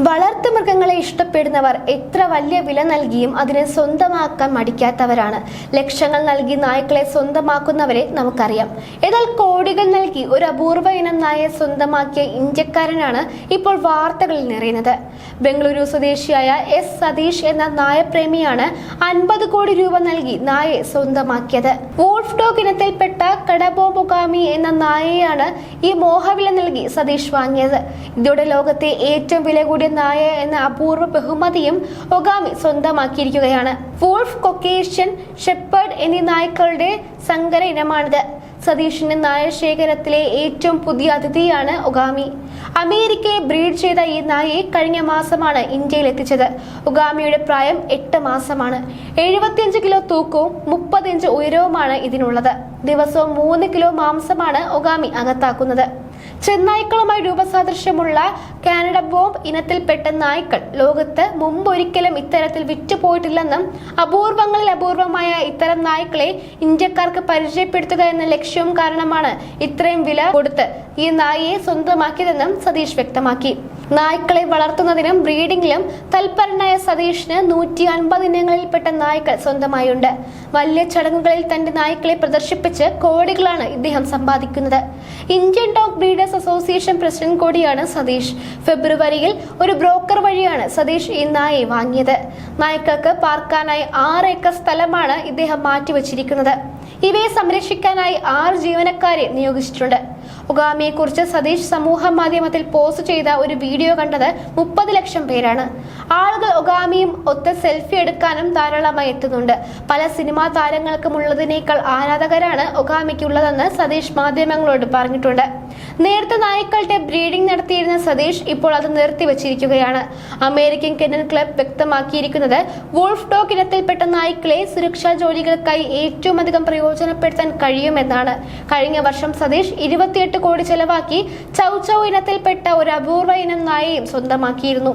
വളർത്തുമൃഗങ്ങളെ ഇഷ്ടപ്പെടുന്നവർ എത്ര വലിയ വില നൽകിയും അതിനെ സ്വന്തമാക്കാൻ മടിക്കാത്തവരാണ്. ലക്ഷങ്ങൾ നൽകി നായ്ക്കളെ സ്വന്തമാക്കുന്നവരെ നമുക്കറിയാം. എന്നാൽ കോടികൾ നൽകി ഒരു അപൂർവ ഇനം നായയെ സ്വന്തമാക്കിയ ഇന്ത്യക്കാരനാണ് ഇപ്പോൾ വാർത്തകളിൽ നിറയുന്നത്. ബംഗളൂരു സ്വദേശിയായ എസ് സതീഷ് എന്ന നായപ്രേമിയാണ് 50 കോടി രൂപ നൽകി നായയെ സ്വന്തമാക്കിയത്. വോൾഫ് ഡോഗ് ഇനത്തിൽപ്പെട്ട കടബോബുഗാമി എന്ന നായയെയാണ് ഈ മോഹവില നൽകി സതീഷ് വാങ്ങിയത്. ഇതോടെ ലോകത്തെ ഏറ്റവും വില കൂടിയ നായ എന്ന അപൂർവ ബഹുമതിയും ഒഗാമി സ്വന്തമാക്കിയിരിക്കുകയാണ്. വോൾഫ്, കൊക്കേഷ്യൻ, ഷെപ്പേർഡ് എന്നീ നായ്ക്കളുടെ സങ്കര ഇനമാണിത്. സതീഷിന്റെ നായ ശേഖരത്തിലെ ഏറ്റവും പുതിയ അതിഥിയാണ് ഒഗാമി. അമേരിക്കയിൽ ബ്രീഡ് ചെയ്ത ഈ നായയെ കഴിഞ്ഞ മാസമാണ് ഇന്ത്യയിൽ എത്തിച്ചത്. ഒഗാമിയുടെ പ്രായം 8 മാസമാണ്. 75 കിലോ തൂക്കവും 30 ഇഞ്ച് ഉയരവുമാണ് ഇതിനുള്ളത്. ദിവസവും 3 കിലോ മാംസമാണ് ഒഗാമി അകത്താക്കുന്നത്. ചെന്നായ്ക്കളുമായി രൂപസാദൃശ്യമുള്ള കാനഡ ബോംബ് ഇനത്തിൽപ്പെട്ട നായ്ക്കൾ ലോകത്ത് മുമ്പൊരിക്കലും ഇത്തരത്തിൽ വിറ്റുപോയിട്ടില്ലെന്നും അപൂർവങ്ങളിൽ അപൂർവമായ ഇത്തരം നായ്ക്കളെ ഇന്ത്യക്കാർക്ക് പരിചയപ്പെടുത്തുക എന്ന ലക്ഷ്യവും കാരണമാണ് ഇത്രയും വില കൊടുത്ത് ഈ നായയെ സ്വന്തമാക്കിയതെന്നും സതീഷ് വ്യക്തമാക്കി. നായ്ക്കളെ വളർത്തുന്നതിനും ബ്രീഡിംഗിലും തൽപരനായ സതീഷിന് 150 ഇനങ്ങളിൽപ്പെട്ട നായ്ക്കൾ സ്വന്തമായുണ്ട്. വലിയ ചടങ്ങുകളിൽ തന്റെ നായ്ക്കളെ പ്രദർശിപ്പിച്ച് കോടികളാണ് ഇദ്ദേഹം സമ്പാദിക്കുന്നത്. Indian dog breeders association president കൂടിയാണ് സതീഷ്. ഫെബ്രുവരിയിൽ ഒരു ബ്രോക്കർ വഴിയാണ് സതീഷ് ഈ നായയെ വാങ്ങിയത്. നായ്ക്കൾക്ക് പാർക്കാനായി 6 ഏക്കർ സ്ഥലമാണ് ഇദ്ദേഹം മാറ്റിവെച്ചിരിക്കുന്നത്. ഇവയെ സംരക്ഷിക്കാനായി 6 ജീവനക്കാരെ നിയോഗിച്ചിട്ടുണ്ട്. ഒഗാമിയെ കുറിച്ച് സതീഷ് സമൂഹ മാധ്യമത്തിൽ പോസ്റ്റ് ചെയ്ത ഒരു വീഡിയോ കണ്ടത് 30 ലക്ഷം പേരാണ്. ആളുകൾ ഒഗാമിയും ഒത്ത് സെൽഫി എടുക്കാനും ധാരാളമായി എത്തുന്നുണ്ട്. പല സിനിമാ താരങ്ങൾക്കും ഉള്ളതിനേക്കാൾ ആരാധകരാണ് ഒഗാമിക്കുള്ളതെന്ന് സതീഷ് മാധ്യമങ്ങളോട് പറഞ്ഞിട്ടുണ്ട്. നേരത്തെ നായ്ക്കളുടെ ബ്രീഡിംഗ് നടത്തിയിരുന്ന സതീഷ് ഇപ്പോൾ അത് നിർത്തിവച്ചിരിക്കുകയാണ്. അമേരിക്കൻ കെന്നൽ ക്ലബ് വ്യക്തമാക്കിയിരിക്കുന്നത് വോൾഫ് ഡോഗ് ഇനത്തിൽപ്പെട്ട നായ്ക്കളെ സുരക്ഷാ ജോലികൾക്കായി ഏറ്റവും അധികം പ്രയോജനപ്പെടുത്താൻ കഴിയുമെന്നാണ്. കഴിഞ്ഞ വർഷം സതീഷ് 28 കോടി ചെലവാക്കി ചൗ ചൗ ഇനത്തിൽപ്പെട്ട ഒരു അപൂർവ ഇനം നായയും സ്വന്തമാക്കിയിരുന്നു.